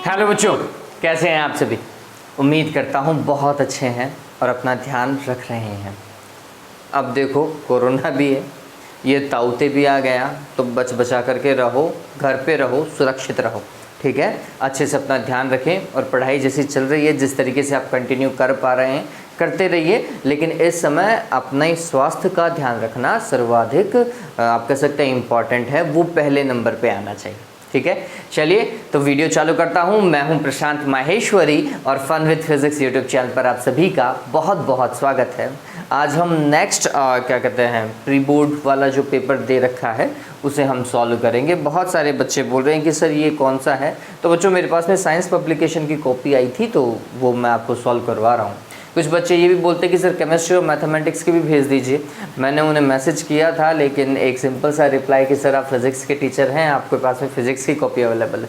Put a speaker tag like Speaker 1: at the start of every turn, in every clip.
Speaker 1: Hello बच्चों, कैसे हैं आप सभी। उम्मीद करता हूँ बहुत अच्छे हैं और अपना ध्यान रख रहे हैं। अब देखो कोरोना भी है, ये ताउते भी आ गया, तो बचा करके रहो, घर पे रहो, सुरक्षित रहो, ठीक है। अच्छे से अपना ध्यान रखें और पढ़ाई जैसी चल रही है जिस तरीके से आप कंटिन्यू कर पा रहे हैं करते रहिए, लेकिन इस समय अपने स्वास्थ्य का ध्यान रखना सर्वाधिक आप कह सकते हैं इम्पॉर्टेंट है, वो पहले नंबर पे आना चाहिए, ठीक है। चलिए तो वीडियो चालू करता हूँ। मैं हूँ प्रशांत माहेश्वरी और fun with physics YouTube channel पर आप सभी का बहुत बहुत स्वागत है। आज हम नेक्स्ट क्या कहते हैं प्री बोर्ड वाला जो पेपर दे रखा है उसे हम सॉल्व करेंगे। बहुत सारे बच्चे बोल रहे हैं कि सर ये कौन सा है, तो बच्चों मेरे पास में साइंस पब्लिकेशन की कॉपी आई थी तो वो मैं आपको सॉल्व करवा रहा हूँ। कुछ बच्चे ये भी बोलते हैं कि सर केमिस्ट्री और मैथमेटिक्स की भी भेज दीजिए। मैंने उन्हें मैसेज किया था, लेकिन एक सिंपल सा रिप्लाई कि सर आप फिज़िक्स के टीचर हैं, आपके पास में फ़िज़िक्स की कॉपी अवेलेबल है,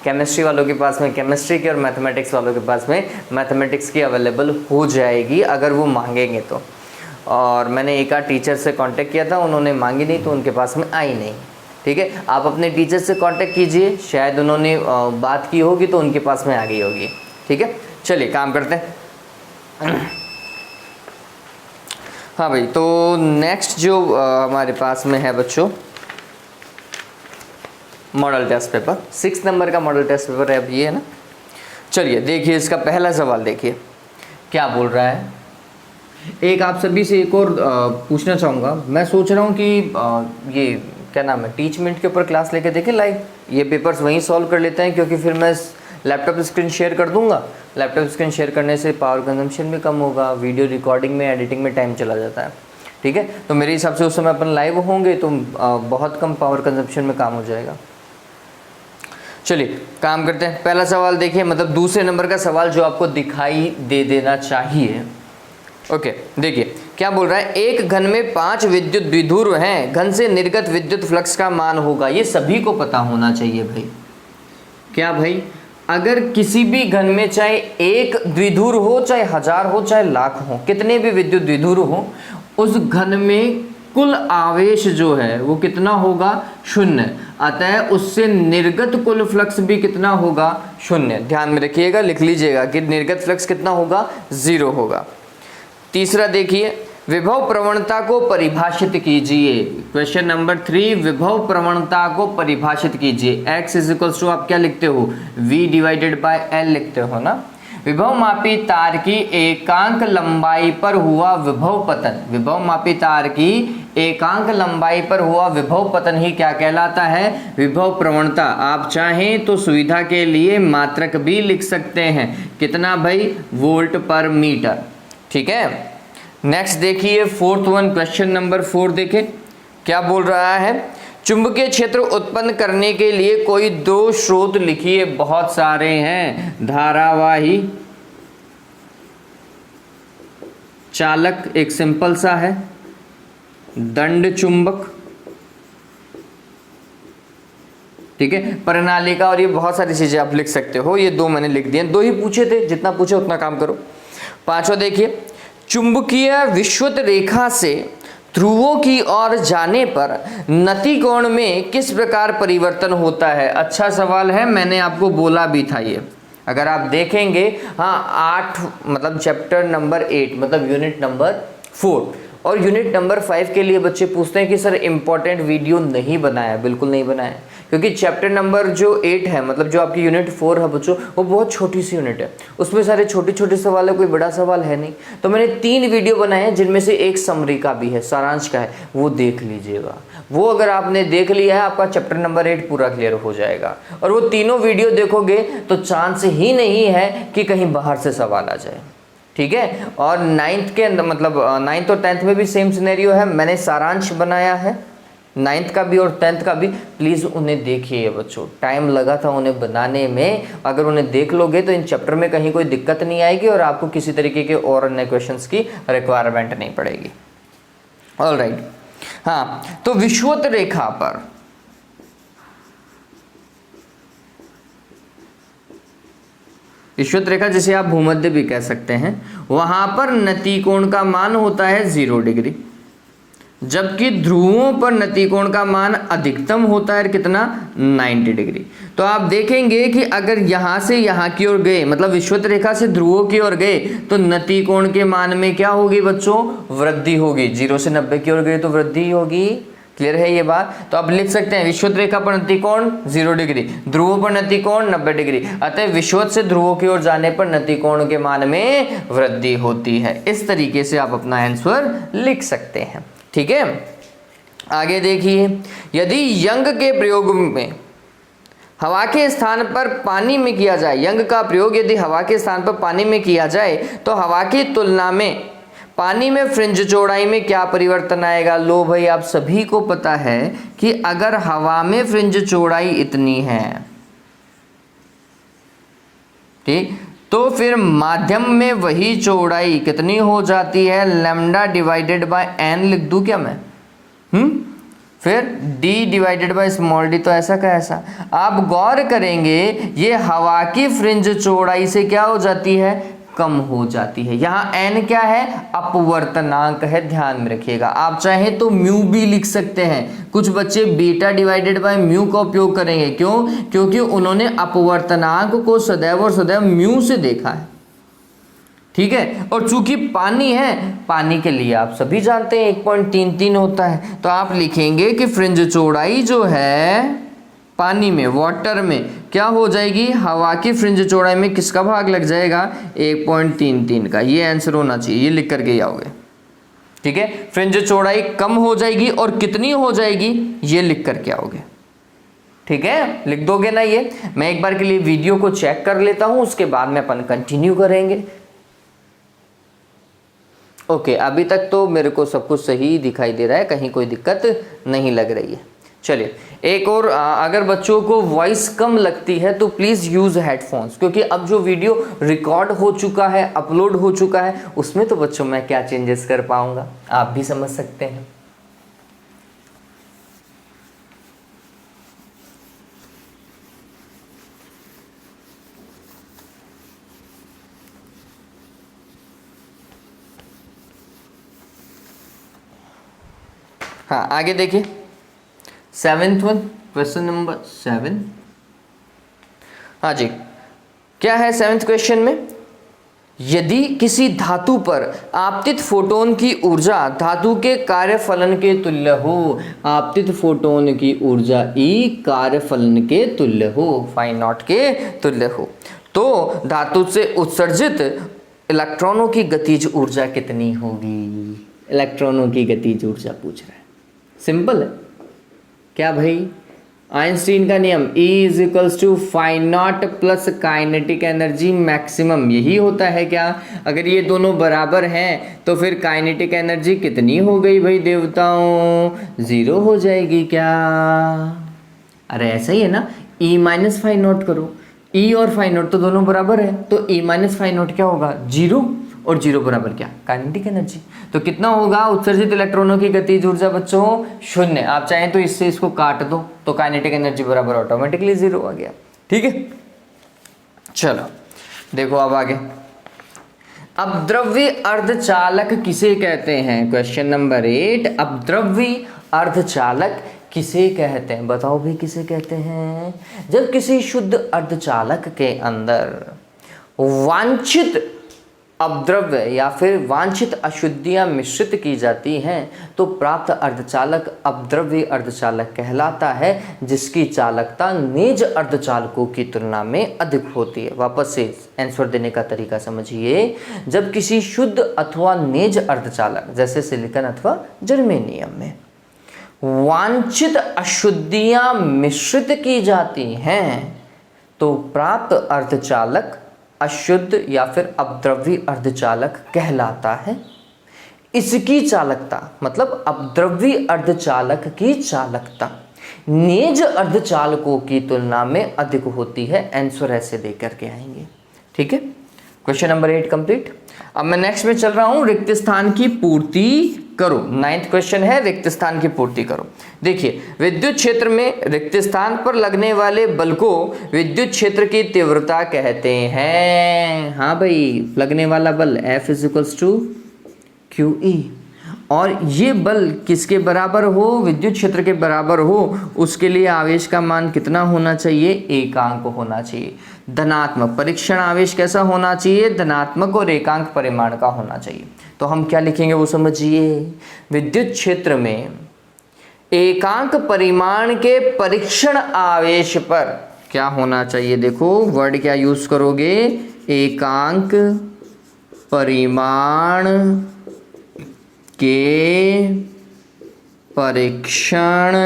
Speaker 1: केमिस्ट्री वालों के पास में केमिस्ट्री की और मैथमेटिक्स वालों के पास में मैथमेटिक्स की अवेलेबल हो जाएगी अगर वो मांगेंगे तो। और मैंने एक आध टीचर से कांटेक्ट किया था, उन्होंने मांगी नहीं तो उनके पास में आई नहीं, ठीक है। आप अपने टीचर से कांटेक्ट कीजिए, शायद उन्होंने बात की होगी तो उनके पास में आ गई होगी, ठीक है। चलिए काम करते हैं। हाँ भाई, तो नेक्स्ट जो हमारे पास में है बच्चों मॉडल टेस्ट पेपर, 6 नंबर का मॉडल टेस्ट पेपर है अब ये, है ना। चलिए देखिए इसका पहला सवाल देखिए क्या बोल रहा है। एक आप सभी से एक और पूछना चाहूँगा। मैं सोच रहा हूँ कि ये क्या नाम है टीचमेंट के ऊपर क्लास लेके देखें लाइव, ये पेपर्स वहीं सॉल्व कर लेते हैं, क्योंकि फिर मैं लैपटॉप स्क्रीन शेयर कर दूंगा। लैपटॉप स्क्रीन शेयर करने से पावर कंजम्पशन भी कम होगा, वीडियो रिकॉर्डिंग में एडिटिंग में टाइम चला जाता है, ठीक है। तो मेरे हिसाब से उस समय अपन लाइव होंगे तो बहुत कम पावर कंजम्पशन में काम हो जाएगा। चलिए काम करते हैं। पहला सवाल देखिए, मतलब दूसरे नंबर का सवाल जो आपको दिखाई दे देना चाहिए। ओके देखिए क्या बोल रहा है। एक घन में 5 विद्युत द्विध्रुव हैं, घन से निर्गत विद्युत फ्लक्स का मान होगा। ये सभी को पता होना चाहिए भाई। क्या भाई, अगर किसी भी घन में चाहे एक द्विध्रुव हो, चाहे 1000 हो, चाहे लाख हो, कितने भी विद्युत द्विध्रुव हो, उस घन में कुल आवेश जो है वो कितना होगा, 0। अतः उससे निर्गत कुल फ्लक्स भी कितना होगा, 0। ध्यान में रखिएगा, लिख लीजिएगा कि निर्गत फ्लक्स कितना होगा, 0 होगा। तीसरा देखिए, विभव प्रवणता को परिभाषित कीजिए। क्वेश्चन नंबर 3, विभव प्रवणता को परिभाषित कीजिए। x इज टू आप क्या लिखते हो, v डिवाइडेड बाय l लिखते हो ना। विभव मापी तार की एकांक लंबाई पर हुआ विभव पतन, विभव मापी तार की एकांक लंबाई पर हुआ विभव पतन ही क्या कहलाता है, विभव प्रवणता। आप चाहें तो सुविधा के लिए मात्रक भी लिख सकते हैं, कितना भाई, वोल्ट पर मीटर, ठीक है। नेक्स्ट देखिए 4th वन, क्वेश्चन नंबर 4 देखें क्या बोल रहा है। चुंबकीय क्षेत्र उत्पन्न करने के लिए कोई 2 स्रोत लिखिए। बहुत सारे हैं, धारावाही चालक एक सिंपल सा है, दंड चुंबक, ठीक है, प्रणालिका, और ये बहुत सारी चीजें आप लिख सकते हो। ये 2 मैंने लिख दिए, 2 ही पूछे थे, जितना पूछे उतना काम करो। 5वां देखिए, चुंबकीय विषुवत रेखा से ध्रुवों की ओर जाने पर नति कोण में किस प्रकार परिवर्तन होता है। अच्छा सवाल है, मैंने आपको बोला भी था ये, अगर आप देखेंगे। हाँ 8 मतलब चैप्टर नंबर 8 मतलब यूनिट नंबर 4 और यूनिट नंबर 5 के लिए बच्चे पूछते हैं कि सर इम्पोर्टेंट वीडियो नहीं बनाया। बिल्कुल नहीं बनाया, क्योंकि चैप्टर नंबर जो 8 है, मतलब जो आपकी यूनिट 4 है बच्चों, वो बहुत छोटी सी यूनिट है, उसमें सारे छोटे छोटे सवाल है, कोई बड़ा सवाल है नहीं। तो मैंने 3 वीडियो बनाए हैं, जिनमें से एक समरी का भी है, सारांश का है, वो देख लीजिएगा। वो अगर आपने देख लिया है, आपका चैप्टर नंबर 8 पूरा क्लियर हो जाएगा। और वो तीनों वीडियो देखोगे तो चांस ही नहीं है कि कहीं बाहर से सवाल आ जाए, ठीक है। और 9th के अंदर मतलब 9th और 10th में भी सेम सिनेरियो है, मैंने सारांश बनाया है 9th का भी और 10th का भी। प्लीज़ उन्हें देखिए बच्चों, टाइम लगा था उन्हें बनाने में, अगर उन्हें देख लोगे तो इन चैप्टर में कहीं कोई दिक्कत नहीं आएगी और आपको किसी तरीके के और अन्य क्वेश्चंस की रिक्वायरमेंट नहीं पड़ेगी। ऑलराइट, हाँ तो विषुवत रेखा पर विषुवत रेखा जिसे आप भूमध्य भी कह सकते हैं, वहां पर नति कोण का मान होता है 0 डिग्री। जबकि ध्रुवों पर नतिकोण का मान अधिकतम होता है कितना, 90 डिग्री। तो आप देखेंगे कि अगर यहाँ से यहाँ की ओर गए, मतलब विषुवत रेखा से ध्रुवों की ओर गए, तो नतिकोण के मान में क्या होगी बच्चों, वृद्धि होगी। 0 से 90 की ओर गए तो वृद्धि होगी। क्लियर है ये बात? तो आप लिख सकते हैं विषुवत रेखा पर नतिकोण 0 डिग्री, ध्रुवों पर नतिकोण 90 डिग्री, अतः विषुवत से ध्रुवों की ओर जाने पर नतिकोण के मान में वृद्धि होती है। इस तरीके से आप अपना आंसर लिख सकते हैं। ठीक है, आगे देखिए, यदि यंग के प्रयोग में हवा के स्थान पर पानी में किया जाए, यंग का प्रयोग यदि हवा के स्थान पर पानी में किया जाए तो हवा की तुलना में पानी में फ्रिंज चौड़ाई में क्या परिवर्तन आएगा। लो भाई, आप सभी को पता है कि अगर हवा में फ्रिंज चौड़ाई इतनी है, ठीक, तो फिर माध्यम में वही चौड़ाई कितनी हो जाती है, लैम्डा डिवाइडेड बाय एन लिख दूं क्या मैं, फिर d divided by small d, तो ऐसा का ऐसा। आप गौर करेंगे ये हवा की फ्रिंज चौड़ाई से क्या हो जाती है, कम हो जाती है। यहाँ n क्या है, अपवर्तनांक है, ध्यान में रखिएगा। आप चाहे तो म्यू भी लिख सकते हैं, कुछ बच्चे बीटा डिवाइडेड बाय म्यू का उपयोग करेंगे। क्यों? क्योंकि उन्होंने अपवर्तनांक को सदैव और सदैव म्यू से देखा है। ठीक है, और चूंकि पानी है, पानी के लिए आप सभी जानते हैं 1.33 होता है, तो आप लिखेंगे कि फ्रिंज चौड़ाई जो है पानी में, वाटर में क्या हो जाएगी, हवा की फ्रिंज चौड़ाई में किसका भाग लग जाएगा, 1.33 का। ये आंसर होना चाहिए, ये लिख करके ही आओगे। ठीक है, फ्रिंज चौड़ाई कम हो जाएगी और कितनी हो जाएगी, ये लिख करके आओगे। ठीक है, लिख दोगे ना ये? मैं एक बार के लिए वीडियो को चेक कर लेता हूं, उसके बाद में अपन कंटिन्यू करेंगे। ओके, अभी तक तो मेरे को सब कुछ सही दिखाई दे रहा है, कहीं कोई दिक्कत नहीं लग रही है। चलिए, एक और, अगर बच्चों को वॉइस कम लगती है तो प्लीज़ यूज़ हेडफोन्स, क्योंकि अब जो वीडियो रिकॉर्ड हो चुका है, अपलोड हो चुका है, उसमें तो बच्चों मैं क्या चेंजेस कर पाऊंगा, आप भी समझ सकते हैं। हाँ, आगे देखिए, 7th वन, क्वेश्चन नंबर 7। हाँ जी, क्या है 7th क्वेश्चन में, यदि किसी धातु पर आपतित फोटोन की ऊर्जा धातु के कार्यफलन के तुल्य हो, आपतित फोटोन की ऊर्जा ई कार्यफलन के तुल्य हो, फाइ नॉट के तुल्य हो, तो धातु से उत्सर्जित इलेक्ट्रॉनों की गतिज ऊर्जा कितनी होगी। इलेक्ट्रॉनों की गतिज ऊर्जा पूछ रहा है, सिंपल है क्या भाई, आइंस्टीन का नियम E = phi naught plus kinetic energy maximum, यही होता है क्या। अगर ये दोनों बराबर हैं तो फिर काइनेटिक एनर्जी कितनी हो गई भाई देवताओं, 0 हो जाएगी क्या। अरे ऐसा ही है ना, E- फाइ नॉट करो, E और फाइ नॉट तो दोनों बराबर है, तो E- फाइ नॉट क्या होगा, 0, और 0 बराबर क्या, काइनेटिक एनर्जी। तो कितना होगा उत्सर्जित इलेक्ट्रॉनों की गतिज ऊर्जा बच्चों, 0। आप चाहें तो इससे इसको काट दो, तो काइनेटिक एनर्जी बराबर ऑटोमेटिकली 0 आ गया। ठीक है, चलो देखो अब आगे, अपद्रव्य अर्धचालक किसे कहते हैं। क्वेश्चन नंबर 8, अपद्रव्य अर्धचालक किसे कहते हैं, बताओ भी किसे कहते हैं। जब किसी शुद्ध अर्धचालक के अंदर वांछित अपद्रव्य या फिर वांछित अशुद्धियां मिश्रित की जाती हैं तो प्राप्त अर्धचालक अपद्रव्य अर्धचालक कहलाता है, जिसकी चालकता नेज अर्धचालकों की तुलना में अधिक होती है। वापस से आंसर देने का तरीका समझिए, जब किसी शुद्ध अथवा नेज अर्धचालक जैसे सिलिकॉन अथवा जर्मेनियम में वांछित अशुद्धियां मिश्रित की जाती हैं तो प्राप्त अर्धचालक अशुद्ध या फिर अपद्रव्य अर्धचालक कहलाता है। इसकी चालकता मतलब अपद्रव्य अर्धचालक की चालकता नेज अर्धचालकों की तुलना में अधिक होती है। आंसर ऐसे देकर के आएंगे। ठीक है, क्वेश्चन नंबर 8 कंप्लीट। अब मैं नेक्स्ट में चल रहा हूं, रिक्त स्थान की पूर्ति करो। 9th क्वेश्चन है, रिक्त स्थान की पूर्ति करो। देखिए, विद्युत क्षेत्र में रिक्त स्थान पर लगने वाले बल को विद्युत क्षेत्र की तीव्रता कहते हैं। हाँ भाई, लगने वाला बल F = QE और ये बल किसके बराबर हो, विद्युत क्षेत्र के बराबर हो, उसके लिए आवेश का मान कितना होना चाहिए, एकांक होना चाहिए। धनात्मक परीक्षण आवेश कैसा होना चाहिए, धनात्मक और एकांक परिमाण का होना चाहिए। तो हम क्या लिखेंगे वो समझिए, विद्युत क्षेत्र में एकांक परिमाण के परीक्षण आवेश पर क्या होना चाहिए, देखो वर्ड क्या यूज करोगे, एकांक परिमाण के परीक्षण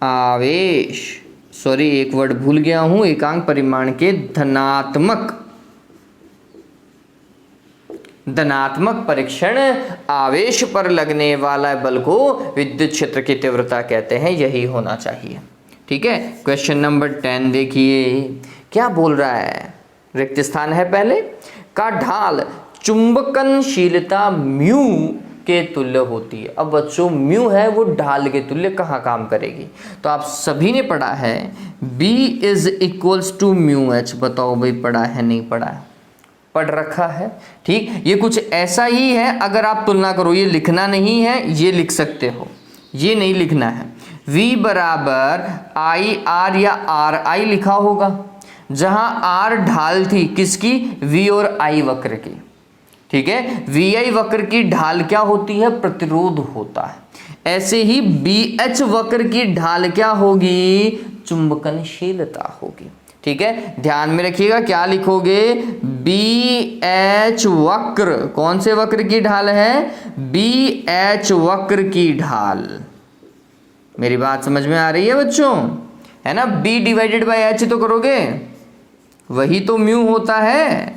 Speaker 1: आवेश, सॉरी एक वर्ड भूल गया हूं, एकांक परिमाण के धनात्मक परीक्षण आवेश पर लगने वाला बल को विद्युत क्षेत्र की तीव्रता कहते हैं, यही होना चाहिए। ठीक है, क्वेश्चन नंबर 10 देखिए क्या बोल रहा है, रिक्त स्थान है पहले, का ढाल चुंबकनशीलता म्यू के तुल्य होती है। अब बच्चों म्यू है वो ढाल के तुल्य कहाँ काम करेगी, तो आप सभी ने पढ़ा है B is equals to mu H, बताओ भाई पढ़ा है नहीं पढ़ा है, पढ़ रखा है। ठीक, ये कुछ ऐसा ही है, अगर आप तुलना करो, ये लिखना नहीं है, ये लिख सकते हो, ये नहीं लिखना है। V बराबर आई आर या आर आई लिखा होगा, जहां आर ढाल थी किसकी, V और I वक्र की। ठीक है, VI वक्र की ढाल क्या होती है, प्रतिरोध होता है। ऐसे ही BH वक्र की ढाल क्या होगी, चुंबकनशीलता होगी। ठीक है, ध्यान में रखिएगा क्या लिखोगे, BH वक्र, कौन से वक्र की ढाल है, BH वक्र की ढाल। मेरी बात समझ में आ रही है बच्चों, है ना, B डिवाइडेड बाय H तो करोगे, वही तो म्यू होता है।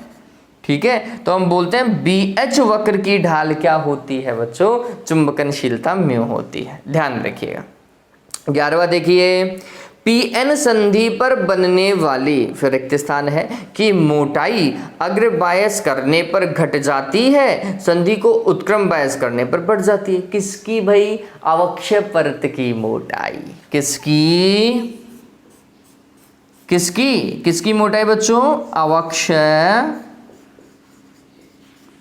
Speaker 1: ठीक है, तो हम बोलते हैं BH वक्र की ढाल क्या होती है बच्चों, चुंबकनशीलता म्यू होती है, ध्यान रखिएगा। 11वां देखिए, PN संधि पर बनने वाली, फिर रिक्त स्थान है, कि मोटाई अग्र बायस करने पर घट जाती है, संधि को उत्क्रम बायस करने पर बढ़ जाती है। किसकी भाई, अवक्षय परत की मोटाई, किसकी किसकी किसकी मोटाई बच्चों,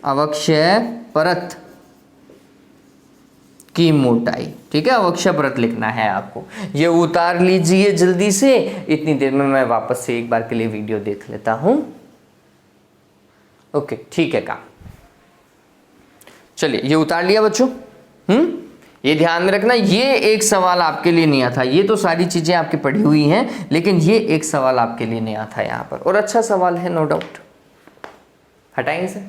Speaker 1: अवक्षय परत की मोटाई। ठीक है, अवक्षय परत लिखना है आपको, ये उतार लीजिए जल्दी से, इतनी देर में मैं वापस से एक बार के लिए वीडियो देख लेता हूं। ओके ठीक है काम, चलिए ये उतार लिया बच्चों। ये ध्यान में रखना, ये एक सवाल आपके लिए नया था, ये तो सारी चीजें आपकी पढ़ी हुई हैं, लेकिन ये एक सवाल आपके लिए नया था यहाँ पर, और अच्छा सवाल है नो डाउट, हटाएंगे से।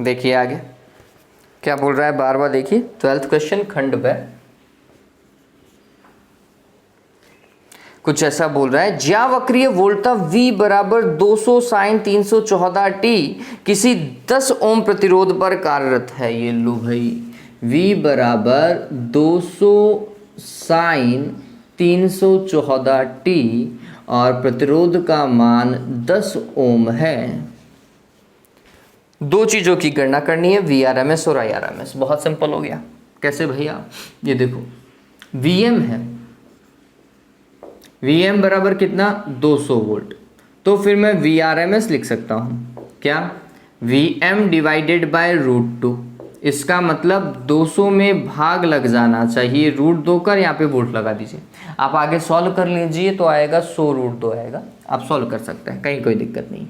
Speaker 1: देखिए आगे क्या बोल रहा है, बार बार देखिए, 12th क्वेश्चन खंड ब, कुछ ऐसा बोल रहा है, ज्यावक्रीय वोल्टा V बराबर 200 साइन 314 T किसी 10 ओम प्रतिरोध पर कार्यरत है। ये लो भाई, V बराबर 200 साइन 314 T और प्रतिरोध का मान 10 ओम है। दो चीज़ों की गणना करनी है, VRMS और IRMS। बहुत सिंपल हो गया, कैसे भैया, ये देखो VM है, VM बराबर कितना, 200 वोल्ट, तो फिर मैं VRMS लिख सकता हूँ, क्या, VM डिवाइडेड बाय √2, इसका मतलब 200 में भाग लग जाना चाहिए, √2 कर यहाँ पे वोल्ट लगा दीजिए, आप आगे सॉल्व कर लीजिए तो आएगा 100 √2 आएगा, आप सॉल्व कर सकते हैं, कहीं कोई दिक्कत नहीं।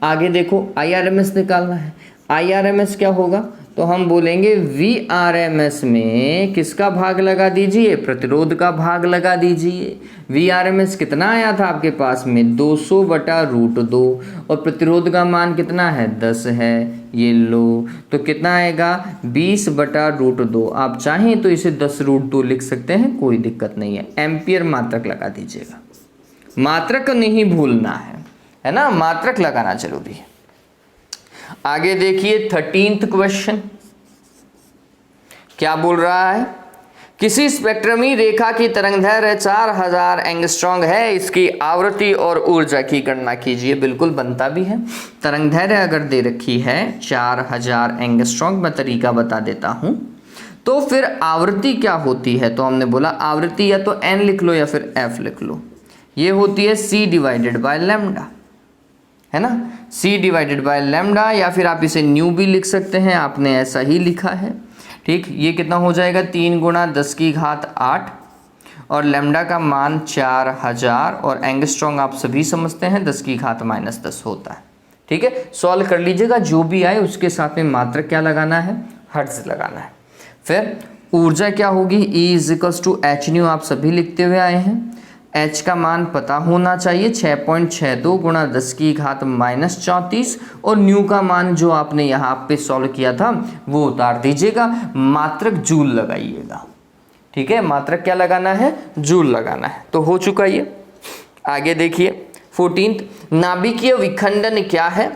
Speaker 1: आगे देखो IRMS निकालना है, IRMS क्या होगा, तो हम बोलेंगे VRMS में किसका भाग लगा दीजिए, प्रतिरोध का भाग लगा दीजिए। VRMS कितना आया था आपके पास में, 200 बटा √2, और प्रतिरोध का मान कितना है, 10 है, ये लो, तो कितना आएगा, 20 बटा √2। आप चाहें तो इसे 10 √2 लिख सकते हैं, कोई दिक्कत नहीं है, एम्पियर मात्रक लगा दीजिएगा, मात्रक नहीं भूलना है ना, मात्रक लगाना जरूरी है। आगे देखिए 13th क्वेश्चन क्या बोल रहा है, किसी स्पेक्ट्रमी रेखा की तरंगदैर्घ्य 4000 एंगस्ट्रॉन्ग है, इसकी आवृत्ति और ऊर्जा की गणना कीजिए। बिल्कुल बनता भी है। तरंगदैर्घ्य अगर दे रखी है 4000 एंगस्ट्रॉन्ग, मैं तरीका बता देता हूं, तो फिर आवृत्ति क्या होती है, तो हमने बोला आवृत्ति या तो n लिख लो या फिर f लिख लो। ये होती है c डिवाइडेड बाय लैम्डा, है ना, c डिवाइडेड बाय लैम्डा, या फिर आप इसे न्यू भी लिख सकते हैं, आपने ऐसा ही लिखा है। ठीक, ये कितना हो जाएगा 3 गुणा 10 की घात 8 और लैम्डा का मान 4000 और एंगस्ट्रॉन्ग आप सभी समझते हैं 10 की घात -10 होता है। ठीक है, सॉल्व कर लीजिएगा, जो भी आए उसके साथ में मात्रक क्या लगाना है, हर्ट्ज लगाना है। फिर ऊर्जा क्या होगी, E=h आप सभी लिखते हुए आए हैं। h का मान पता होना चाहिए 6.62 गुणा 10 की घात -34 और न्यू का मान जो आपने यहाँ पे सॉल्व किया था वो उतार दीजिएगा, मात्रक जूल लगाइएगा। ठीक है, मात्रक क्या लगाना है, जूल लगाना है। तो हो चुका ये। आगे देखिए 14th, नाभिकीय विखंडन क्या है।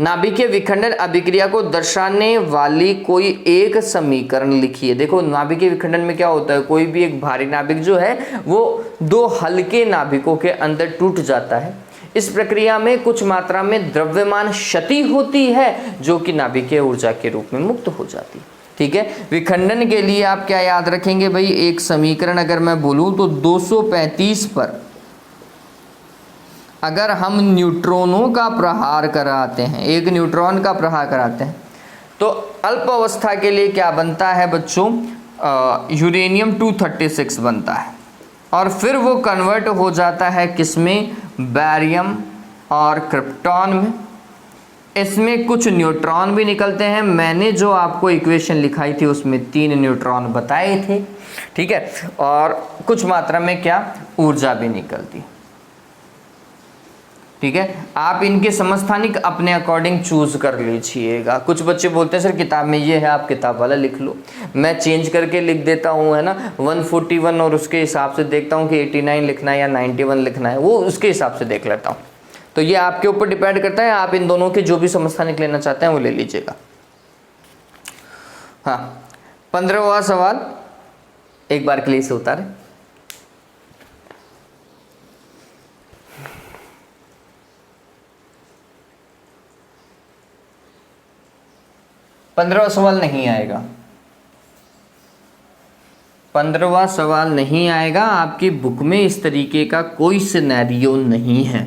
Speaker 1: नाभिकीय विखंडन अभिक्रिया को दर्शाने वाली कोई एक समीकरण लिखिए। देखो नाभिकीय विखंडन में क्या होता है, कोई भी एक भारी नाभिक जो है वो 2 हल्के नाभिकों के अंदर टूट जाता है। इस प्रक्रिया में कुछ मात्रा में द्रव्यमान क्षति होती है जो कि नाभिकीय ऊर्जा के रूप में मुक्त हो जाती है। ठीक है, विखंडन के लिए आप क्या याद रखेंगे भाई, एक समीकरण अगर मैं बोलूं तो 235 पर अगर हम न्यूट्रॉनों का प्रहार कराते हैं, एक न्यूट्रॉन का प्रहार कराते हैं, तो अल्प अवस्था के लिए क्या बनता है बच्चों, यूरेनियम 236 बनता है और फिर वो कन्वर्ट हो जाता है किसमें, बैरियम और क्रिप्टॉन में। इसमें कुछ न्यूट्रॉन भी निकलते हैं, मैंने जो आपको इक्वेशन लिखाई थी उसमें 3 न्यूट्रॉन बताए थे। ठीक है, और कुछ मात्रा में क्या ऊर्जा भी निकलती। ठीक है, आप इनके समस्थानिक अपने अकॉर्डिंग चूज कर लीजिएगा। कुछ बच्चे बोलते हैं सर किताब में ये है, आप किताब वाला लिख लो, मैं चेंज करके लिख देता हूँ, है ना, 141 और उसके हिसाब से देखता हूँ कि 89 लिखना है या 91 लिखना है, वो उसके हिसाब से देख लेता हूँ। तो ये आपके ऊपर डिपेंड करता है, आप इन दोनों के जो भी समस्थानिक लेना चाहते हैं वो ले लीजिएगा। हाँ, 15वां सवाल एक बार के लिए से उतारे। 15वां सवाल नहीं आएगा, 15वां सवाल नहीं आएगा। आपकी बुक में इस तरीके का कोई सिनेरियो नहीं है।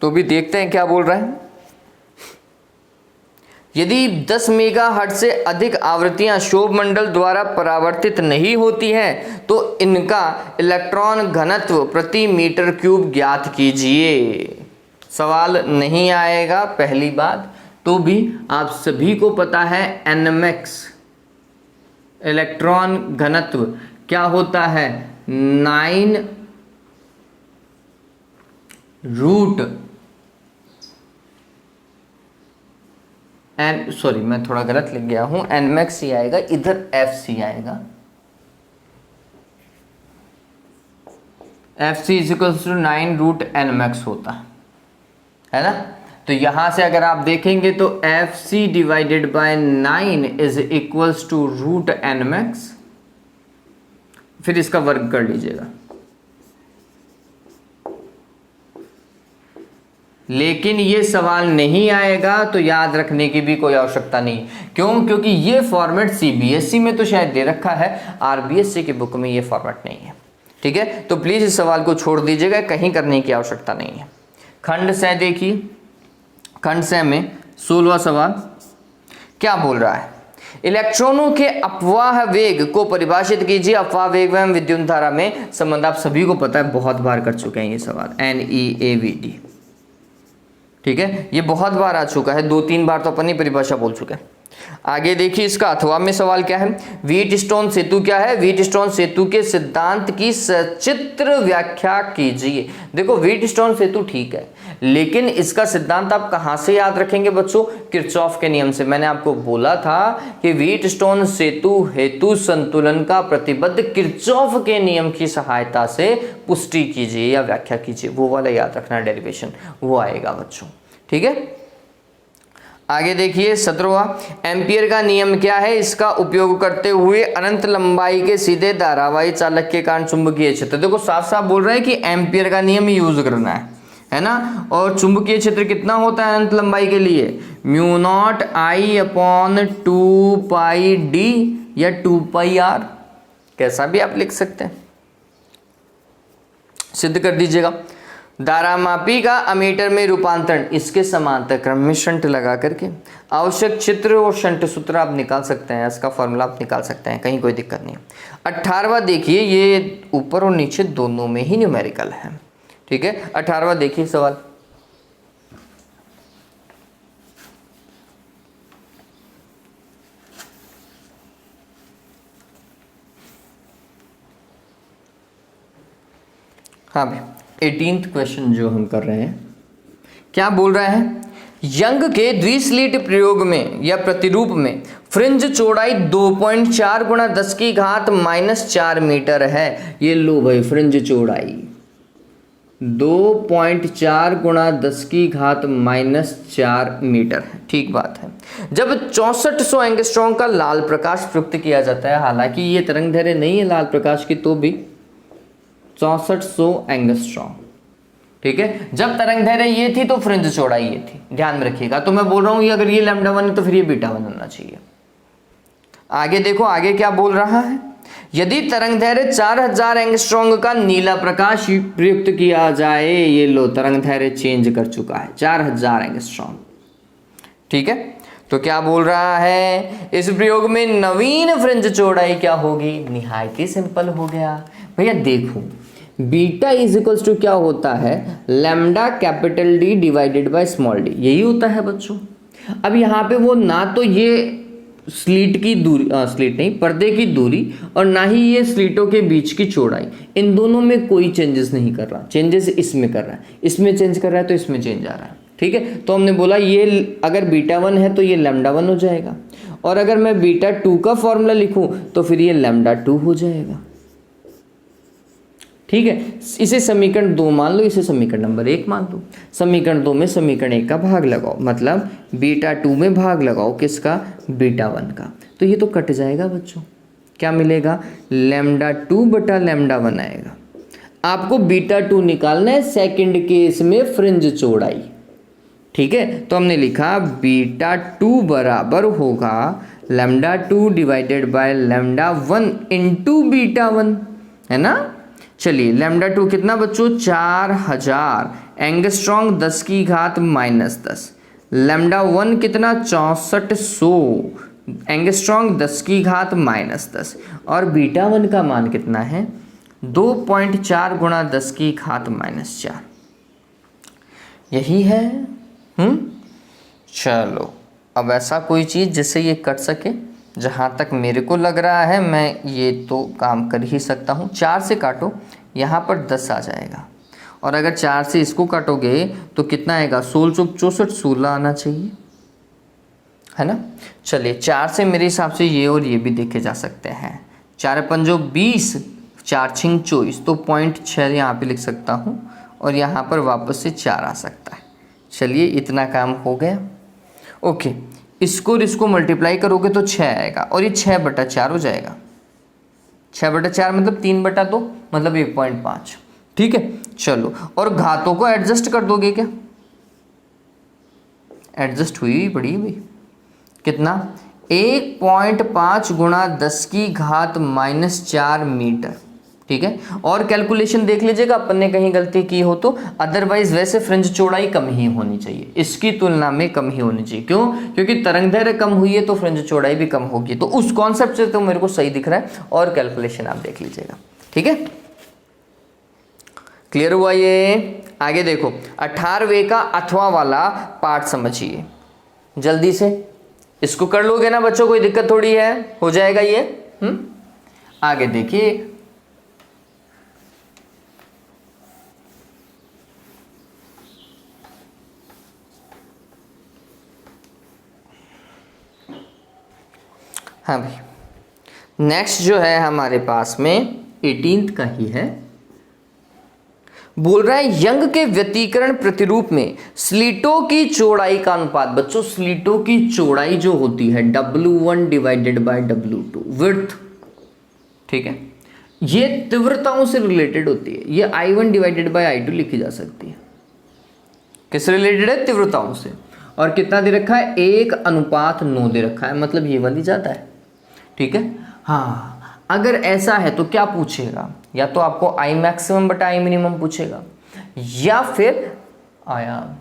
Speaker 1: तो भी देखते हैं क्या बोल रहा है। यदि 10 मेगाहर्ट्ज से अधिक आवृत्तियां शोभ मंडल द्वारा परावर्तित नहीं होती हैं तो इनका इलेक्ट्रॉन घनत्व प्रति मीटर क्यूब ज्ञात कीजिए। सवाल नहीं आएगा पहली बात, तो भी आप सभी को पता है nmax इलेक्ट्रॉन घनत्व क्या होता है, 9 रूट एन, सॉरी मैं थोड़ा गलत लिख गया हूं, nmax ही आएगा, इधर fc आएगा। fc equals to 9 root nmax होता है ना। तो यहां से अगर आप देखेंगे तो fc divided by 9 is equals to root nmax, फिर इसका वर्ग कर लीजिएगा। लेकिन ये सवाल नहीं आएगा तो याद रखने की भी कोई आवश्यकता नहीं। क्यों? क्योंकि ये फॉर्मेट सीबीएसई में तो शायद दे रखा है, आरबीएसई की बुक में ये फॉर्मेट नहीं है। ठीक है, तो प्लीज इस सवाल को छोड़ दीजिएगा, कहीं करने की आवश्यकता नहीं है। खंड से देखिए, खंड से में 16वां सवाल क्या बोल रहा है, इलेक्ट्रॉनों के अपवाह वेग को परिभाषित कीजिए। अपवाह वेग एवं विद्युत धारा में संबंध आप सभी को पता है, बहुत बार कर चुके हैं ये सवाल, NEAVD। ठीक है, ये बहुत बार आ चुका है, 2-3 बार तो अपन ही परिभाषा बोल चुके हैं। आगे देखिए इसका अथवा में सवाल क्या है, व्हीटस्टोन सेतु क्या है, व्हीटस्टोन सेतु के सिद्धांत की सचित्र व्याख्या कीजिए। देखो व्हीटस्टोन सेतु ठीक है, लेकिन इसका सिद्धांत आप कहां से याद रखेंगे बच्चों, किरचॉफ के नियम से। मैंने आपको बोला था कि व्हीटस्टोन सेतु हेतु संतुलन का प्रतिबद्ध किरचॉफ के नियम की सहायता से पुष्टि कीजिए या व्याख्या कीजिए, वो वाला याद रखना, डेरिवेशन वो आएगा बच्चों। ठीक है। आगे देखिए 17वां, एम्पियर का नियम क्या है? इसका उपयोग करते हुए अनंत लंबाई के सीधे धारावाही चालक के कारण चुंबकीय क्षेत्र। देखो साफ साफ बोल रहा है कि एम्पियर का नियम यूज करना है ना। और चुंबकीय क्षेत्र कितना होता है अनंत लंबाई के लिए? Mu not I upon 2πd या 2πr, कैसा भी आप लिख सकते हैं, सिद्ध कर दीजिएगा। धारामापी का अमीटर में रूपांतरण, इसके समांतर क्रम में शंट लगा करके आवश्यक क्षेत्र और शंट सूत्र आप निकाल सकते हैं, इसका फॉर्मूला आप निकाल सकते हैं, कहीं कोई दिक्कत नहीं। 18वां देखिए, ये ऊपर और नीचे दोनों में ही न्यूमेरिकल है, ठीक है। 18वां देखिए सवाल, हाँ भाई 18th क्वेश्चन जो हम कर रहे हैं, क्या बोल रहा है? यंग के द्विस्लिट प्रयोग में या प्रतिरूप में फ्रिंज चौड़ाई 2.4 गुणा 10 की घात -4 मीटर है। ये लो भाई, फ्रिंज चौड़ाई 2.4 गुणा 10 की घात -4 मीटर है, ठीक बात है। जब 6400 एंगस्ट्रॉम का लाल प्रकाश प्रयुक्त किया जाता है, हालांकि ये तरंग दैर्घ्य नहीं है लाल प्रकाश की, तो भी 6400 एंगस्ट्रॉम, ठीक है। जब तरंग दैर्घ्य ये थी तो फ्रिंज चौड़ाई ये थी, ध्यान में रखिएगा। तो मैं बोल रहा हूं ये अगर ये λ1 है तो फिर ये β1 होना चाहिए। आगे देखो, आगे क्या बोल रहा है? यदि तरंग दैर्घ्य 4000 एंगस्ट्रॉम का नीला प्रकाश प्रयुक्त किया जाए, ये लो तरंग दैर्घ्य चेंज कर चुका है 4000 एंगस्ट्रॉम, ठीक है। तो क्या बोल रहा है? इस प्रयोग में नवीन फ्रिंज चौड़ाई क्या होगी? निहायत ही सिंपल हो गया भैया। देखो बीटा इज इक्वल्स टू क्या होता है? Lambda capital D divided by small D, यही होता है बच्चों। अब यहाँ पे वो ना तो ये स्लीट की दूरी, स्लीट नहीं, पर्दे की दूरी, और ना ही ये स्लीटों के बीच की चौड़ाई, इन दोनों में कोई चेंजेस नहीं कर रहा। चेंजेस इसमें कर रहा है, इसमें चेंज कर रहा है तो इसमें चेंज आ रहा है, ठीक है। तो हमने बोला ये अगर β1 है तो ये λ1 हो जाएगा, और अगर मैं β2 का फॉर्मूला लिखूं तो फिर ये λ2 हो जाएगा, ठीक है। इसे समीकरण 2 मान लो, इसे समीकरण नंबर 1 मान लो। समीकरण 2 में समीकरण 1 का भाग लगाओ, मतलब β2 में भाग लगाओ किसका? β1 का। तो ये तो कट जाएगा बच्चों, क्या मिलेगा? λ2 बटा λ1 आएगा। आपको β2 निकालना है सेकंड केस में फ्रिंज चौड़ाई, ठीक है। तो हमने लिखा β2 बराबर होगा λ2 डिवाइडेड बाय λ1 इंटू β1, है ना। चलिए λ2 कितना बच्चों? 4000 एंगस्ट्रॉम 10 की घात -10, λ1 कितना? 6400 एंगस्ट्रॉम 10 की घात -10, और β1 का मान कितना है? 2.4 गुणा 10 की घात -4, यही है। चलो अब ऐसा कोई चीज़ जिससे ये कट सके, जहाँ तक मेरे को लग रहा है मैं ये तो काम कर ही सकता हूँ। 4 से काटो, यहाँ पर 10 आ जाएगा, और अगर 4 से इसको काटोगे तो कितना आएगा? 16 चौक 64, 16 आना चाहिए, है ना। चलिए 4 से मेरे हिसाब से ये और ये भी देखे जा सकते हैं। 4 पंजो 20, 4 छिंग 24, तो 0.6 यहाँ पे लिख सकता हूँ, और यहाँ पर वापस से 4 आ सकता है। चलिए इतना काम हो गया, ओके। इसको और इसको मल्टीप्लाई करोगे तो 6 आएगा, और ये 6/4 हो जाएगा। 6/4 मतलब 3/2, मतलब 1.5, ठीक है। चलो, और घातों को एडजस्ट कर दोगे क्या? एडजस्ट हुई बड़ी भाई, कितना? 1.5 गुणा 10 की घात -4 मीटर, ठीक है। और कैलकुलेशन देख लीजिएगा, अपन ने कहीं गलती की हो तो, अदरवाइज वैसे फ्रिंज चौड़ाई कम ही होनी चाहिए, इसकी तुलना में कम ही होनी चाहिए। क्यों? क्योंकि तरंग दैर्घ्य कम हुई है तो फ्रिंज चौड़ाई भी कम होगी। तो उस कॉन्सेप्ट से तो मेरे को सही दिख रहा है, और कैलकुलेशन आप देख लीजिएगा, ठीक है। क्लियर हुआ ये? आगे देखो 18वें का अथवा वाला पार्ट समझिए जल्दी से। इसको कर लोगे ना बच्चों, कोई दिक्कत थोड़ी है, हो जाएगा ये। आगे देखिए, हाँ भाई, नेक्स्ट जो है हमारे पास में 18th का ही है। बोल रहा है यंग के व्यतिकरण प्रतिरूप में स्लिटों की चौड़ाई का अनुपात। बच्चों स्लिटों की चौड़ाई जो होती है W1 divided by W2 width, ठीक है, ये तीव्रताओं से रिलेटेड होती है। ये I1 डिवाइडेड बाय I2 लिखी जा सकती है। किससे रिलेटेड है? तीव्रताओं से। और कितना दे रखा है? 1:9 दे रखा है, मतलब ये वाली ज्यादा है, ठीक है। हाँ, अगर ऐसा है तो क्या पूछेगा? या तो आपको I मैक्सिमम बटा I मिनिमम पूछेगा, या फिर आयाम,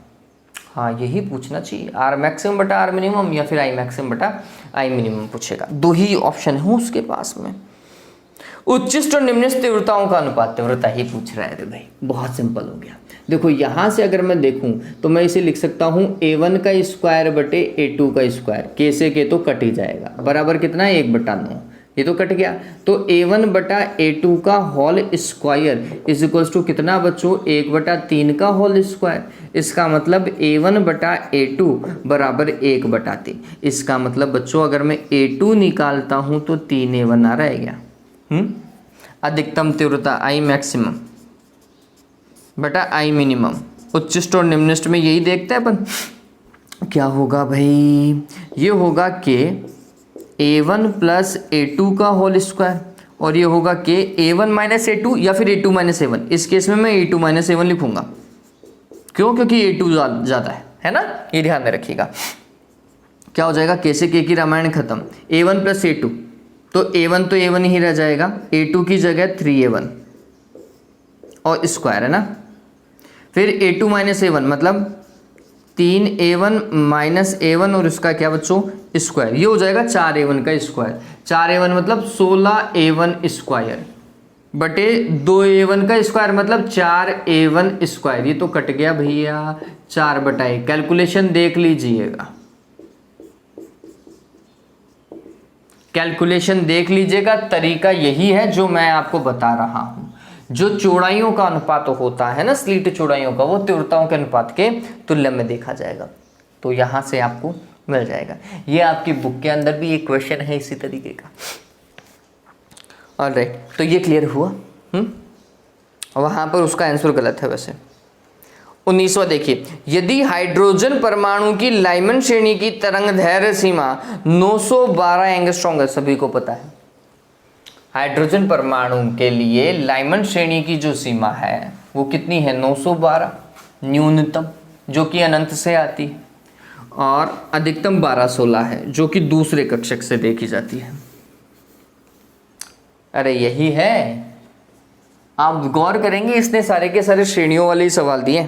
Speaker 1: हाँ यही पूछना चाहिए, R मैक्सिमम बटा R मिनिमम या फिर I मैक्सिमम बटा I मिनिमम पूछेगा। दो ही ऑप्शन है उसके पास में। उच्चिष्ट और निम्नलिखित तीव्रताओं का अनुपात, तीव्रता ही पूछ रहा है रे भाई, बहुत सिंपल हो गया। देखो यहाँ से अगर मैं देखूं तो मैं इसे लिख सकता हूँ A1 का स्क्वायर बटे A2 का स्क्वायर, K से K तो कट ही जाएगा, बराबर कितना है? 1/9, ये तो कट गया। तो A1 बटा A2 का whole square is equals to कितना बच्चों? 1/3 का होल स्क्वायर। इसका मतलब A1 बटा A2 बराबर 1/3। इसका मतलब बच्चों अगर मैं A2 निकालता हूँ तो 3A1 आ रहा है क्या? अधिकतम तीव्रता I मैक्सिमम बटा I मिनिमम, उच्चिष्ट और निम्नलिखित में यही देखते हैं अपन। क्या होगा भाई? ये होगा कि A1 प्लस A2 का होल स्क्वायर, और ये होगा कि A1 माइनस A2 या फिर A2 माइनस A1। इस केस में मैं A2 माइनस A1 लिखूंगा, क्यों? क्योंकि A2 ज़्यादा है ना, ये ध्यान में रखिएगा। क्या हो जाएगा? K से K की रामायण खत्म, A1 प्लस A2, तो A1 तो A1 ही रह जाएगा, A2 की जगह 3A1 और स्क्वायर है ना, फिर A2 माइनस A1 मतलब 3A1 माइनस A1 और इसका क्या बच्चों? स्क्वायर, ये हो जाएगा 4A1 का स्क्वायर। 4A1 मतलब 16A1 स्क्वायर बटे 2A1 का स्क्वायर मतलब 4A1 स्क्वायर। ये तो कट गया भैया 4/1। कैलकुलेशन देख लीजिएगा, कैलकुलेशन देख लीजिएगा। तरीका यही है जो मैं आपको बता रहा हूं। जो चौड़ाइयों का अनुपात होता है ना, स्लिट चौड़ाइयों का, वो तीव्रताओं के अनुपात के तुल्य में देखा जाएगा। तो यहां से आपको मिल जाएगा। ये आपकी बुक के अंदर भी एक क्वेश्चन है इसी तरीके का। ऑलराइट, तो ये क्लियर हुआ। वहां पर उसका आंसर गलत है वैसे। 19वां देखिए, यदि हाइड्रोजन परमाणु की लाइमन श्रेणी की तरंग दैर्घ्य सीमा 912 एंगस्ट्रॉम है, सभी को पता है। हाइड्रोजन परमाणु के लिए लाइमन श्रेणी की जो सीमा है वो कितनी है? 912 न्यूनतम, जो कि अनंत से आती है, और अधिकतम 1216 है, जो कि दूसरे कक्षक से देखी जाती है। अरे यही है, आप गौर करेंगे इसने सारे के सारे श्रेणियों वाले ही सवाल दिए।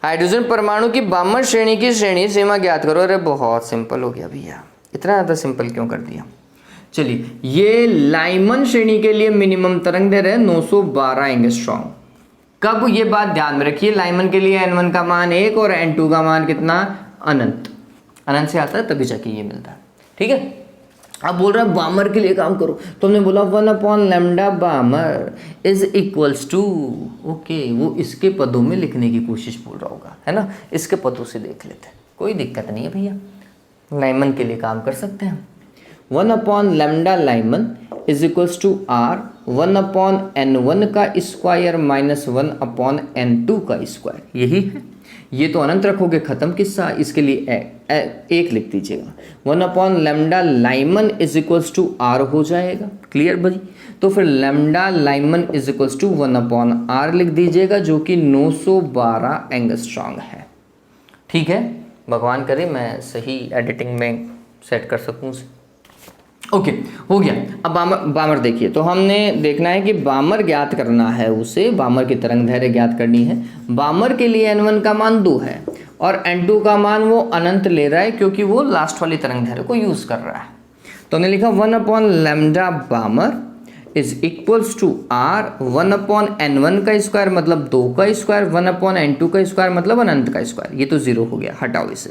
Speaker 1: हाइड्रोजन परमाणु की बामन श्रेणी की श्रेणी सीमा ज्ञात करो। अरे बहुत सिंपल हो गया भैया, इतना ज़्यादा सिंपल क्यों कर दिया? चलिए, ये लाइमन श्रेणी के लिए मिनिमम तरंग दैर्घ्य है 912 एंगस्ट्रॉम। कब? ये बात ध्यान में रखिए, लाइमन के लिए N1 का मान 1 और N2 का मान कितना? अनंत। अनंत से आता है तभी जाके ये मिलता है, ठीक है। अब बोल रहा है बामर के लिए काम करो, तो हमने बोला 1/λ Balmer is equals to, okay, वो इसके पदों में लिखने की कोशिश बोल रहा होगा, है ना। इसके पदों से देख लेते हैं, कोई दिक्कत नहीं है भैया, लाइमन के लिए काम कर सकते हैं। 1/λ Lyman is equals to R 1/N1 का स्क्वायर माइनस 1/N2 का स्क्वायर। यही है, ये तो अनंत रखोगे खत्म किस्सा। इसके लिए एक लिख दीजिएगा, 1/λ Lyman is equals to R हो जाएगा। क्लियर भाई? तो फिर lambda Lyman is equals to 1/R लिख दीजिएगा, जो कि 912 एंगस्ट्रॉम है। ठीक है, भगवान करे मैं सही एडिटिंग में सेट कर सकूँ उसे। ओके, हो गया। अब बामर देखिए, तो हमने देखना है कि बामर ज्ञात करना है, उसे बामर की तरंग दैर्घ्य ज्ञात करनी है। बामर के लिए N1 का मान 2 है और N2 का मान वो अनंत ले रहा है, क्योंकि वो लास्ट वाली तरंग दैर्घ्य को यूज कर रहा है। तो हमने लिखा 1/λ Balmer is equals to R 1/N1 का स्क्वायर मतलब 2 का स्क्वायर, 1/N2 का स्क्वायर मतलब अनंत का स्क्वायर। ये तो 0 हो गया, हटाओ इसे,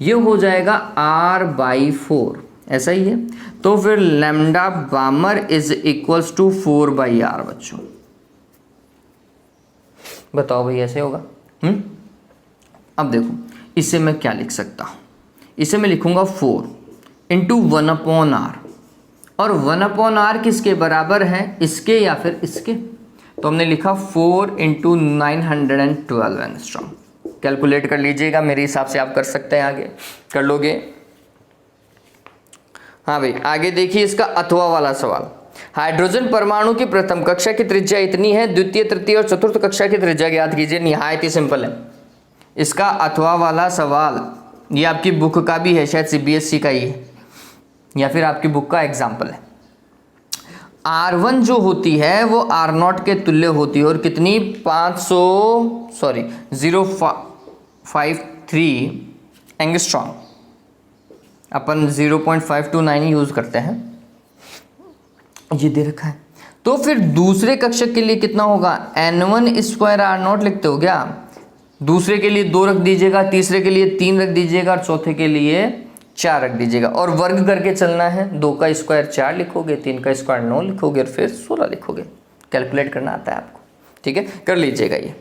Speaker 1: ये हो जाएगा R/4, ऐसा ही है। तो फिर lambda Balmer is equals to 4/R बच्चों। बताओ भाई, ऐसे होगा? अब देखो, इसे मैं क्या लिख सकता हूं? इसे मैं लिखूंगा 4 इंटू 1/R, और 1/R किसके बराबर है? इसके या फिर इसके? तो हमने लिखा 4 × 912 एंगस्ट्रॉम। कैलकुलेट कर लीजिएगा, मेरे हिसाब से आप कर सकते हैं, आगे कर लोगे। हाँ भाई, आगे देखिए इसका अथवा वाला सवाल। हाइड्रोजन परमाणु की प्रथम कक्षा की त्रिज्या इतनी है, द्वितीय, तृतीय और चतुर्थ कक्षा की त्रिज्या ज्ञात कीजिए। निहायत ही सिंपल है इसका अथवा वाला सवाल। ये आपकी बुक का भी है, शायद CBSE का ही है या फिर आपकी बुक का एग्जाम्पल है। R1 जो होती है वो R0 के तुल्य होती है और कितनी 053 एंगस्ट्रॉम। अपन 0.529 यूज करते हैं, ये दे रखा है। तो फिर दूसरे कक्षक के लिए कितना होगा, N1 स्क्वायर R0 लिखते हो क्या? दूसरे के लिए 2 रख दीजिएगा, तीसरे के लिए 3 रख दीजिएगा और चौथे के लिए 4 रख दीजिएगा और वर्ग करके चलना है। 2 का स्क्वायर 4 लिखोगे, 3 का स्क्वायर 9 लिखोगे और फिर 16 लिखोगे। कैलकुलेट करना आता है आपको, ठीक है, कर लीजिएगा ये।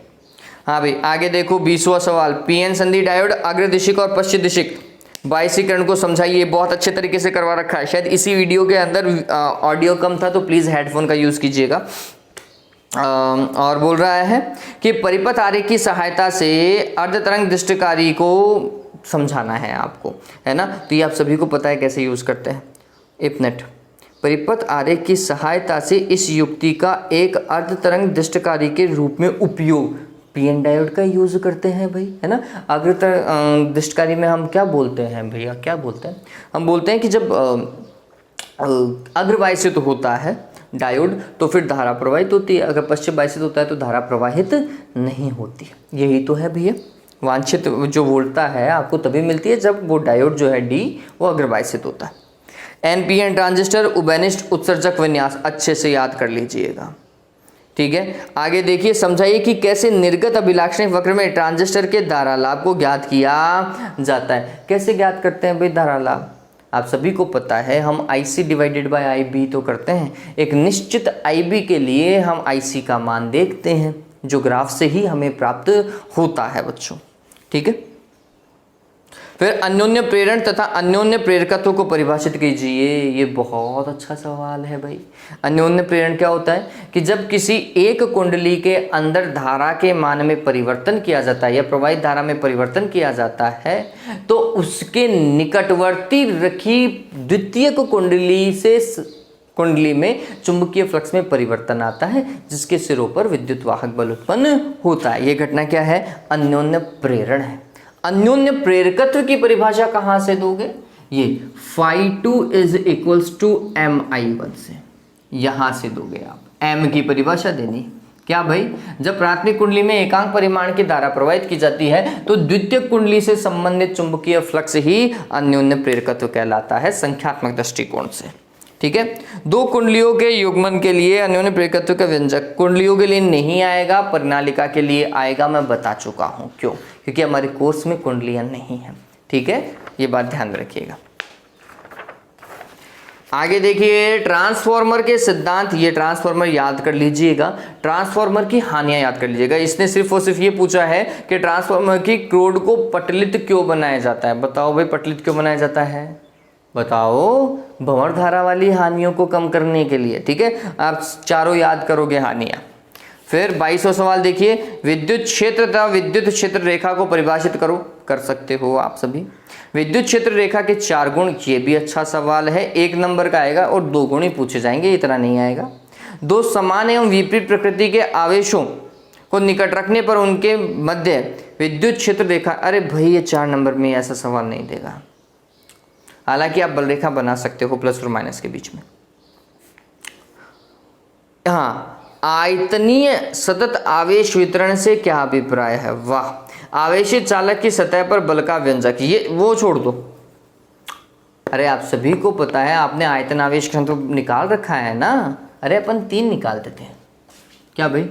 Speaker 1: हाँ भाई, आगे देखो 20वां सवाल। PN संधि डायोड अग्रदिशिक और पश्चिम दिशिक बाइसीकरण को समझाइए। बहुत अच्छे तरीके से करवा रखा है, शायद इसी वीडियो के अंदर ऑडियो कम था तो प्लीज़ हेडफोन का यूज़ कीजिएगा। और बोल रहा है कि परिपथ आरेख की सहायता से अर्धतरंग दृष्टिकारी को समझाना है आपको, है ना। तो ये आप सभी को पता है कैसे यूज़ करते हैं। इपनेट परिपथ आरेख की सहायता से इस युक्ति का एक अर्धतरंग दृष्टिकारी के रूप में उपयोग PN डायोड का यूज़ करते हैं भाई, है ना। अग्रतरंग दृष्टिकारी में हम क्या बोलते हैं भैया, क्या बोलते हैं? हम बोलते हैं कि जब अग्रवाइसित होता है डायोड तो फिर धारा प्रवाहित होती है, अगर पश्चिम वाइसित होता है तो धारा प्रवाहित नहीं होती। यही तो है भैया, वांछित जो वोल्टता है आपको तभी मिलती है जब वो डायोड जो है D वो अग्रवाइसित होता है। NPN ट्रांजिस्टर उभयनिष्ठ उत्सर्जक विन्यास अच्छे से याद कर लीजिएगा, ठीक है। आगे देखिए, समझाइए कि कैसे निर्गत अभिलाक्षणिक वक्र में ट्रांजिस्टर के धारा लाभ को ज्ञात किया जाता है। कैसे ज्ञात करते हैं भाई धारा लाभ? आप सभी को पता है, हम IC डिवाइडेड बाय IB तो करते हैं। एक निश्चित IB के लिए हम IC का मान देखते हैं जो ग्राफ से ही हमें प्राप्त होता है बच्चों, ठीक है। फिर अन्योन्य प्रेरण तथा अन्योन्य प्रेरकत्व को परिभाषित कीजिए। ये बहुत अच्छा सवाल है भाई। अन्योन्य प्रेरण क्या होता है कि जब किसी एक कुंडली के अंदर धारा के मान में परिवर्तन किया जाता है या प्रवाहित धारा में परिवर्तन किया जाता है तो उसके निकटवर्ती रखी द्वितीय कुंडली में चुंबकीय फ्लक्स में परिवर्तन आता है जिसके सिरों पर विद्युत वाहक बल उत्पन्न होता है। ये घटना क्या है? अन्योन्य प्रेरण है। अन्योन्य प्रेरकत्व की परिभाषा कहां से दोगे? ये φ2 = MI1 से, यहां से दोगे आप। M की परिभाषा देनी क्या भाई? जब प्राथमिक कुंडली में एकांक परिमाण की धारा प्रवाहित की जाती है तो द्वितीय कुंडली से संबंधित चुंबकीय फ्लक्स ही अन्योन्य प्रेरकत्व कहलाता है संख्यात्मक दृष्टिकोण से, ठीक है। दो कुंडलियों के युग्मन के लिए अन्योन्य प्रेरकत्व का व्यंजक कुंडलियों के लिए नहीं आएगा, प्रणालिका के लिए आएगा। मैं बता चुका हूं क्यों, क्योंकि हमारे कोर्स में कुंडलियां नहीं है, ठीक है, ये बात ध्यान रखिएगा। आगे देखिए, ट्रांसफॉर्मर के सिद्धांत। ये ट्रांसफॉर्मर याद कर लीजिएगा, ट्रांसफॉर्मर की हानियां याद कर लीजिएगा। इसने सिर्फ और सिर्फ ये पूछा है कि ट्रांसफॉर्मर की क्रोड को पटलित क्यों बनाया जाता है। बताओ भाई, पटलित क्यों बनाया जाता है? बताओ, भंवर धारा वाली हानियों को कम करने के लिए, ठीक है। आप चारों याद करोगे हानियां। फिर 22वां सवाल देखिए, विद्युत क्षेत्र तथा विद्युत क्षेत्र रेखा को परिभाषित करो। कर सकते हो आप सभी। विद्युत क्षेत्र रेखा के 4 गुण, ये भी अच्छा सवाल है। 1 नंबर का आएगा और 2 गुण ही पूछे जाएंगे, इतना नहीं आएगा। 2 समान एवं विपरीत प्रकृति के आवेशों को निकट रखने पर उनके मध्य विद्युत क्षेत्र रेखा। अरे भाई, ये 4 नंबर में ऐसा सवाल नहीं देगा। हालांकि आप बलरेखा बना सकते हो प्लस और माइनस के बीच में। हाँ, आयतनीय सतत आवेश वितरण से क्या अभिप्राय है? वाह। आवेशित चालक की सतह पर बल का व्यंजक, ये वो छोड़ दो। अरे आप सभी को पता है, आपने आयतन आवेश घनत्व तो निकाल रखा है ना। अरे अपन 3 निकाल देते हैं क्या भाई?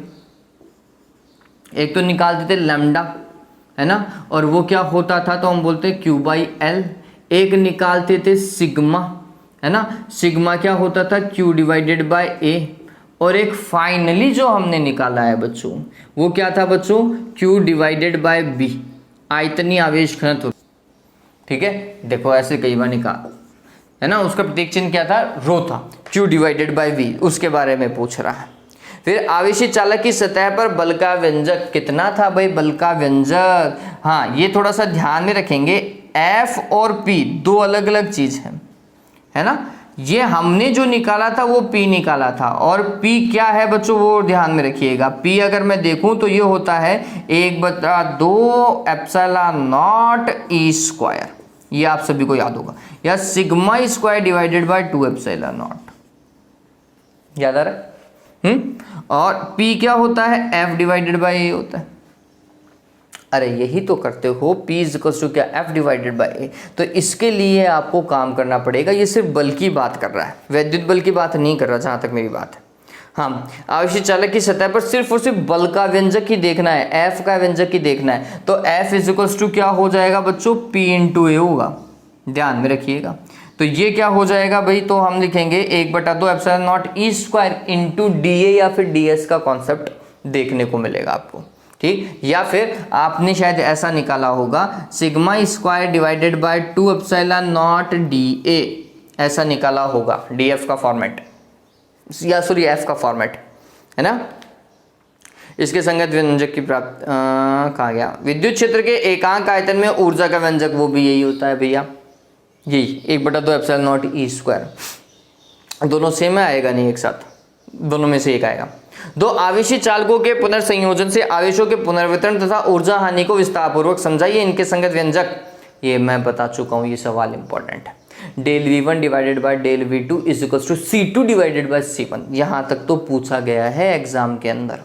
Speaker 1: एक तो निकाल देते लैम्डा, है ना, और वो क्या होता था तो हम बोलते Q/L। एक निकालते थे सिग्मा, है ना, सिग्मा क्या होता था Q/A। और एक फाइनली जो हमने निकाला है बच्चों, वो क्या था बच्चों? Q/B, आयतनीय आवेश घनत्व, ठीक है। देखो ऐसे कई बार निकाल, है ना। उसका प्रतीक चिन्ह क्या था? रो था। Q/V, उसके बारे में पूछ रहा है। फिर आवेशी चालक की सतह पर बल का व्यंजक कितना था भाई, बल का व्यंजक। हाँ, ये थोड़ा सा ध्यान में रखेंगे, F और P दो अलग अलग चीज है ना। ये हमने जो निकाला था वो P निकाला था, और P क्या है बच्चों वो ध्यान में रखिएगा। P अगर मैं देखूं तो ये होता है 1/2 एप्सिलॉन नॉट ई स्क्वायर, ये आप सभी को याद होगा, या sigma square divided by 2 epsilon not, याद आ रहा है। और P क्या होता है, F डिवाइडेड बाय ए होता है। अरे यही तो करते हो, P इज इक्वल टू क्या, F डिवाइडेड बाय ए। तो इसके लिए आपको काम करना पड़ेगा, ये सिर्फ बल की बात कर रहा है, वैद्युत बल की बात नहीं कर रहा जहां तक मेरी बात है। हाँ, आवेशी चालक की सतह पर सिर्फ और सिर्फ बल का व्यंजक ही देखना है, F का व्यंजक ही देखना है। तो F इज इक्वल टू क्या हो जाएगा बच्चों, P इंटू ए होगा, ध्यान में रखिएगा। तो ये क्या हो जाएगा भाई, तो हम लिखेंगे 1/2 epsilon not E square into D A, या फिर डी एस का कॉन्सेप्ट देखने को मिलेगा आपको, ठीक। या फिर आपने शायद ऐसा निकाला होगा, sigma square divided by 2 epsilon not D A, ऐसा निकाला होगा, डी एफ का फॉर्मेट, या सॉरी एफ का फॉर्मेट, है ना। इसके संगत व्यंजक की प्राप्त कहा गया, विद्युत क्षेत्र के एकांक आयतन में ऊर्जा का व्यंजक वो भी यही होता है भैया, यही 1/2 एप्सिलॉन नॉट ई स्क्वायर। दोनों सेम में आएगा नहीं एक साथ, दोनों में से एक आएगा। दो आवेशी चालकों के पुनर्संयोजन से आवेशों के पुनर्वितरण तथा ऊर्जा हानि को विस्तार पूर्वक समझाइए, इनके संगत व्यंजक। ये मैं बता चुका हूं, ये सवाल इंपॉर्टेंट है। Del V1 divided by del V2 is equal to C2 divided by C1, यहां तक तो पूछा गया है एग्जाम के अंदर।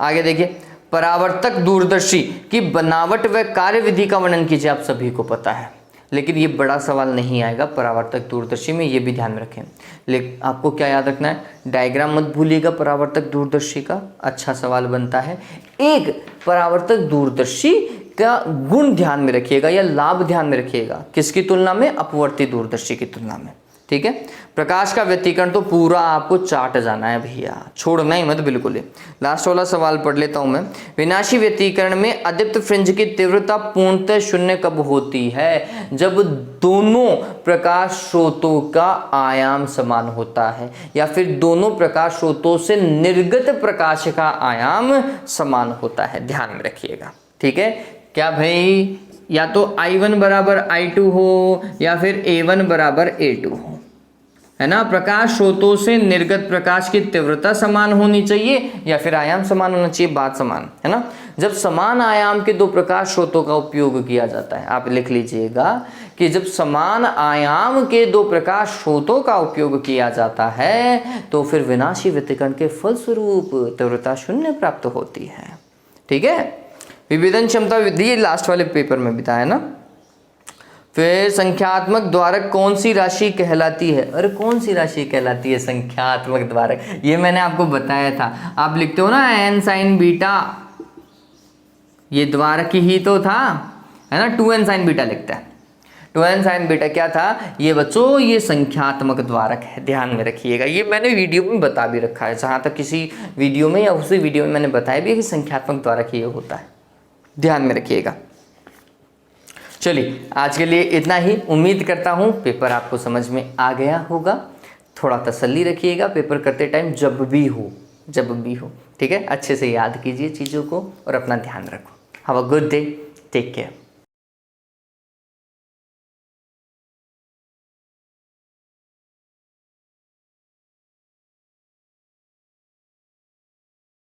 Speaker 1: आगे देखिए, परावर्तक दूरदर्शी की बनावट व कार्यविधि का वर्णन कीजिए। आप सभी को पता है, लेकिन ये बड़ा सवाल नहीं आएगा परावर्तक दूरदर्शी में, ये भी ध्यान में रखें। लेकिन आपको क्या याद रखना है, डायग्राम मत भूलिएगा परावर्तक दूरदर्शी का, अच्छा सवाल बनता है। एक परावर्तक दूरदर्शी का गुण ध्यान में रखिएगा या लाभ ध्यान में रखिएगा, किसकी तुलना में, अपवर्ती दूरदर्शी की तुलना में, ठीक है। प्रकाश का व्यतिकरण तो पूरा आपको चाट जाना है भैया, छोड़ना ही मत बिल्कुल ही। लास्ट वाला सवाल पढ़ लेता हूं मैं। विनाशी व्यतिकरण में अदीप्त फ्रिंज की तीव्रता पूर्णतः शून्य कब होती है, जब दोनों प्रकाश स्रोतों का आयाम समान होता है, या फिर दोनों प्रकाश स्रोतों से निर्गत प्रकाश का आयाम समान होता है, ध्यान में रखिएगा, ठीक है। क्या भाई, या तो I1 बराबर I2 हो, या फिर A1 बराबर A2 हो, है ना। प्रकाश स्रोतों से निर्गत प्रकाश की तीव्रता समान होनी चाहिए, या फिर आयाम समान होना चाहिए, बात समान, है ना। जब समान आयाम के दो प्रकाश स्रोतों का उपयोग किया जाता है, आप लिख लीजिएगा कि जब समान आयाम के दो प्रकाश स्रोतों का उपयोग किया जाता है, तो फिर विनाशी व्यतिकरण के फलस्वरूप तीव्रता शून्य प्राप्त होती है, ठीक है। विभेदन क्षमता विधि लास्ट वाले पेपर में बताया ना। फिर संख्यात्मक द्वारक कौन सी राशि कहलाती है, अरे कौन सी राशि कहलाती है संख्यात्मक द्वारक, ये मैंने आपको बताया था। आप लिखते हो ना n sin बीटा, ये द्वारक ही तो था, है ना। 2n sin बीटा लिखता है, 2n sin बीटा क्या था ये बच्चों, ये संख्यात्मक द्वारक है, ध्यान में रखिएगा। ये मैंने वीडियो में बता भी रखा है, जहाँ तक किसी वीडियो में या उसी वीडियो में मैंने बताया भी है कि संख्यात्मक द्वारक ये होता है, ध्यान में रखिएगा। चलिए आज के लिए इतना ही, उम्मीद करता हूँ पेपर आपको समझ में आ गया होगा। थोड़ा तसल्ली रखिएगा पेपर करते टाइम, जब भी हो, ठीक है। अच्छे से याद कीजिए चीज़ों को और अपना ध्यान रखो। Have a good day, take care.